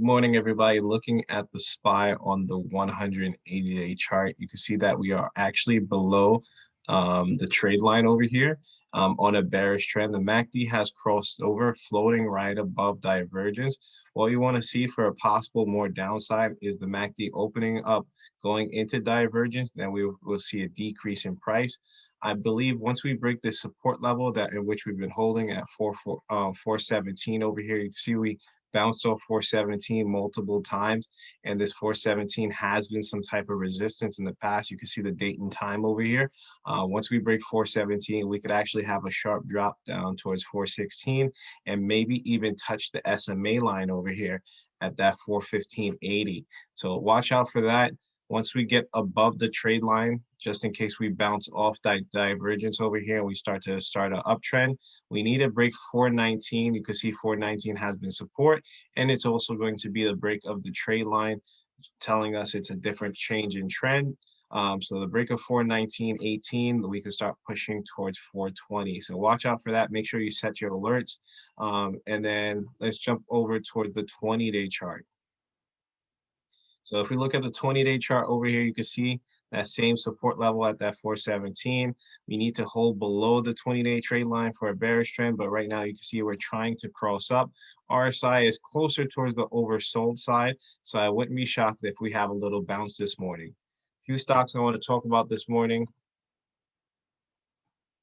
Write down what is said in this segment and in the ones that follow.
Morning, everybody. Looking at the SPY on the 180-day chart, you can see that we are actually below the trade line over here on a bearish trend. The MACD has crossed over, floating right above divergence. What you want to see for a possible more downside is the MACD opening up, going into divergence. Then we will see a decrease in price. I believe once we break this support level that in which we've been holding at 417 over here, you can see we bounced off 417 multiple times, and this 417 has been some type of resistance in the past. You can see the date and time over here. Once we break 417, we could actually have a sharp drop down towards 416 and maybe even touch the SMA line over here at that 415.80. So watch out for that. Once we get above the trade line, just in case we bounce off that divergence over here and we start an uptrend, we need to break 419. You can see 419 has been support, and it's also going to be the break of the trade line, telling us it's a different change in trend. So the break of 419.18, we can start pushing towards 420. So watch out for that. Make sure you set your alerts. And then let's jump over towards the 20-day chart. So if we look at the 20-day chart over here, you can see that same support level at that 417. We need to hold below the 20-day trade line for a bearish trend, but right now you can see we're trying to cross up. RSI is closer towards the oversold side, so I wouldn't be shocked if we have a little bounce this morning. A few stocks I want to talk about this morning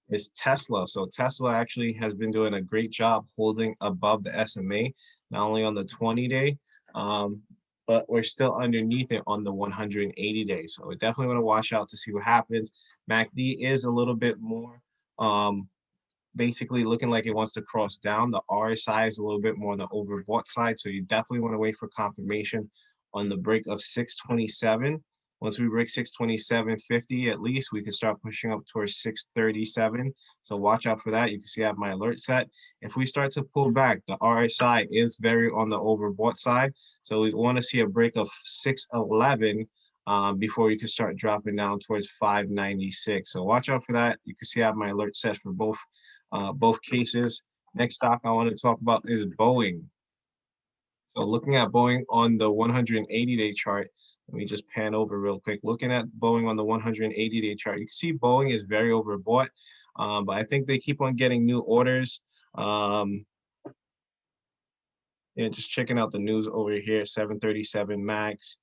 is Tesla. So Tesla actually has been doing a great job holding above the SMA, not only on the 20-day, but we're still underneath it on the 180 days. So we definitely want to watch out to see what happens. MACD is a little bit more basically looking like it wants to cross down. The RSI is a little bit more on the overbought side. So you definitely want to wait for confirmation on the break of 627. Once we break 627.50, at least we can start pushing up towards 637. So watch out for that. You can see I have my alert set. If we start to pull back, the RSI is very on the overbought side. So we want to see a break of 611 before we can start dropping down towards 596. So watch out for that. You can see I have my alert set for both cases. Next stock I want to talk about is Boeing. So looking at Boeing on the 180-day chart, let me just pan over real quick. Looking at Boeing on the 180-day chart, you can see Boeing is very overbought, but I think they keep on getting new orders. Yeah, just checking out the news over here, 737 MAX.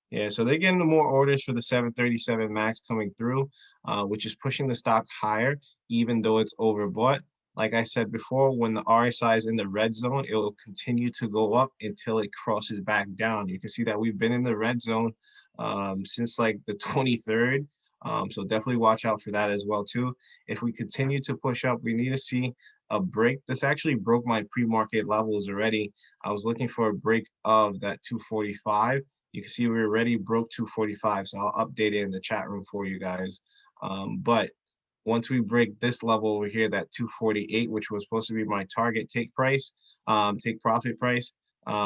Yeah, so they're getting more orders for the 737 MAX coming through, which is pushing the stock higher, even though it's overbought. Like I said before, when the RSI is in the red zone, it will continue to go up until it crosses back down. You can see that we've been in the red zone since like the 23rd. So definitely watch out for that as well too. If we continue to push up, we need to see a break. This actually broke my pre-market levels already. I was looking for a break of that 245. You can see we already broke 245, so I'll update it in the chat room for you guys. But once we break this level over here, that 248, which was supposed to be my target take profit price.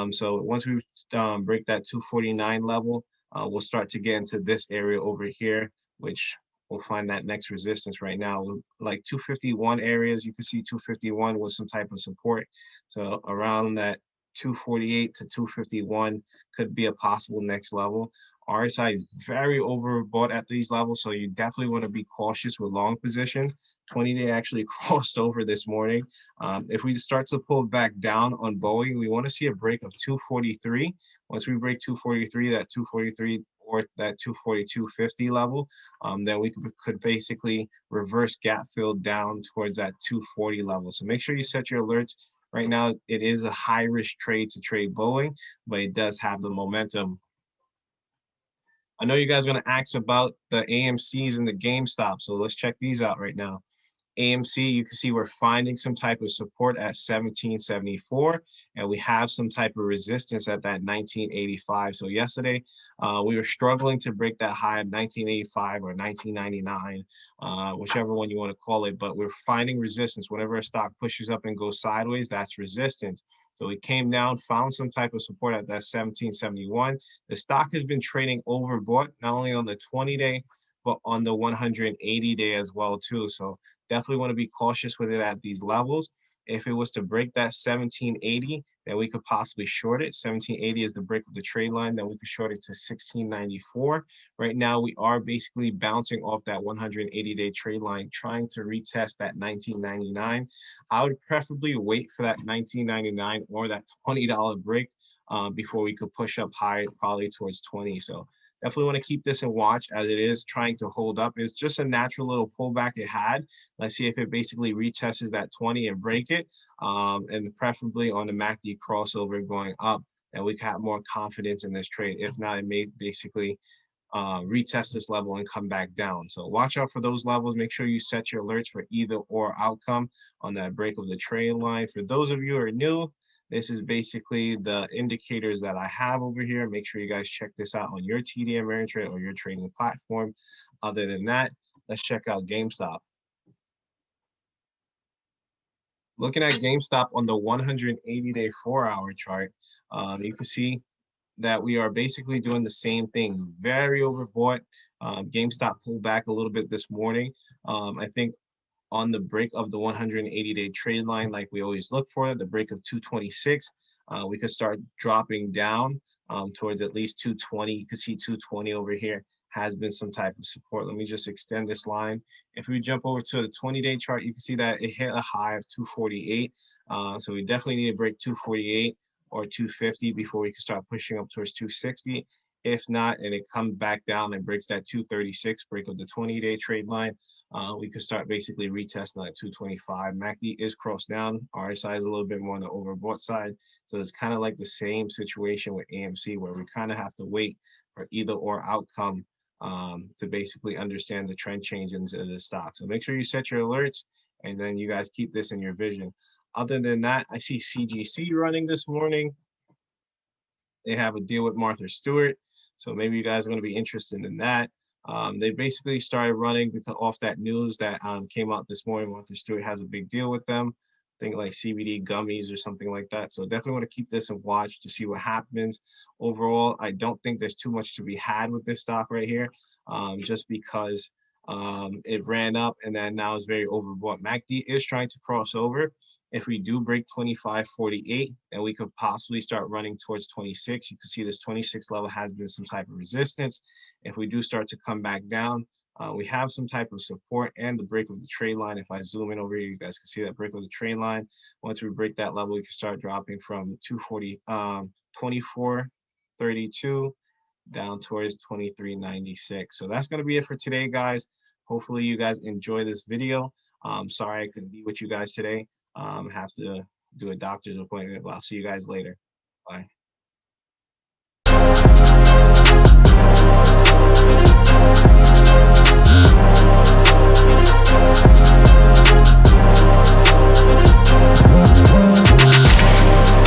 So once we break that 249 level, we'll start to get into this area over here, which we'll find that next resistance right now. Like 251 areas, you can see 251 was some type of support. So around that 248 to 251 could be a possible next level. RSI is very overbought at these levels, so you definitely want to be cautious with long positions. 20-day actually crossed over this morning. If we start to pull back down on Boeing, we want to see a break of 243. Once we break 243, that 243 or that 242.50 level, then we could basically reverse gap fill down towards that 240 level. So make sure you set your alerts. Right now, it is a high-risk trade to trade Boeing, but it does have the momentum. I know you guys are going to ask about the AMCs and the Gamestop, so let's check these out right now. AMC, you can see we're finding some type of support at 1774, and we have some type of resistance at that 1985. So yesterday, we were struggling to break that high of 1985 or 1999, whichever one you want to call it, but we're finding resistance. Whenever a stock pushes up and goes sideways, that's resistance. So it came down, found some type of support at that 1771. The stock has been trading overbought, not only on the 20-day, but on the 180-day as well too. So definitely want to be cautious with it at these levels. If it was to break that 1780, then we could possibly short it. 1780 is the break of the trade line, then we could short it to 1694. Right now, we are basically bouncing off that 180-day trade line, trying to retest that 1999. I would preferably wait for that 1999 or that $20 break before we could push up high, probably towards 20. So definitely want to keep this in watch as it is trying to hold up. It's just a natural little pullback it had. Let's see if it basically retests that 20 and break it, and preferably on the MACD crossover going up, and we can have more confidence in this trade. If not, it may basically retest this level and come back down. So watch out for those levels. Make sure you set your alerts for either or outcome on that break of the trade line. For those of you who are new, this is basically the indicators that I have over here. Make sure you guys check this out on your TD Ameritrade or your trading platform. Other than that, let's check out GameStop. Looking at GameStop on the 180-day 4-hour chart, you can see that we are basically doing the same thing. Very overbought. GameStop pulled back a little bit this morning. I think on the break of the 180-day trade line, like we always look for, the break of 226, we could start dropping down towards at least 220. You can see 220 over here has been some type of support. Let me just extend this line. If we jump over to the 20-day chart, you can see that it hit a high of 248. So we definitely need to break 248 or 250 before we can start pushing up towards 260. If not, and it comes back down and breaks that 236 break of the 20-day trade line, we could start basically retesting that 225. MACD is crossed down. RSI is a little bit more on the overbought side. So it's kind of like the same situation with AMC where we kind of have to wait for either or outcome to basically understand the trend change into the stock. So make sure you set your alerts and then you guys keep this in your vision. Other than that, I see CGC running this morning. They have a deal with Martha Stewart. So maybe you guys are going to be interested in that. They basically started running because off that news that came out this morning. Martha Stewart has a big deal with them. I think like CBD gummies or something like that. So definitely want to keep this and watch to see what happens. Overall, I don't think there's too much to be had with this stock right here, just because it ran up and then now it's very overbought. MACD is trying to cross over. If we do break 25.48, then we could possibly start running towards 26. You can see this 26 level has been some type of resistance. If we do start to come back down, we have some type of support and the break of the trade line. If I zoom in over here, you guys can see that break of the trade line. Once we break that level, we can start dropping from 24.32 down towards 23.96. So that's going to be it for today, guys. Hopefully you guys enjoy this video. Sorry I couldn't be with you guys today. Have to do a doctor's appointment. Well, I'll see you guys later. Bye.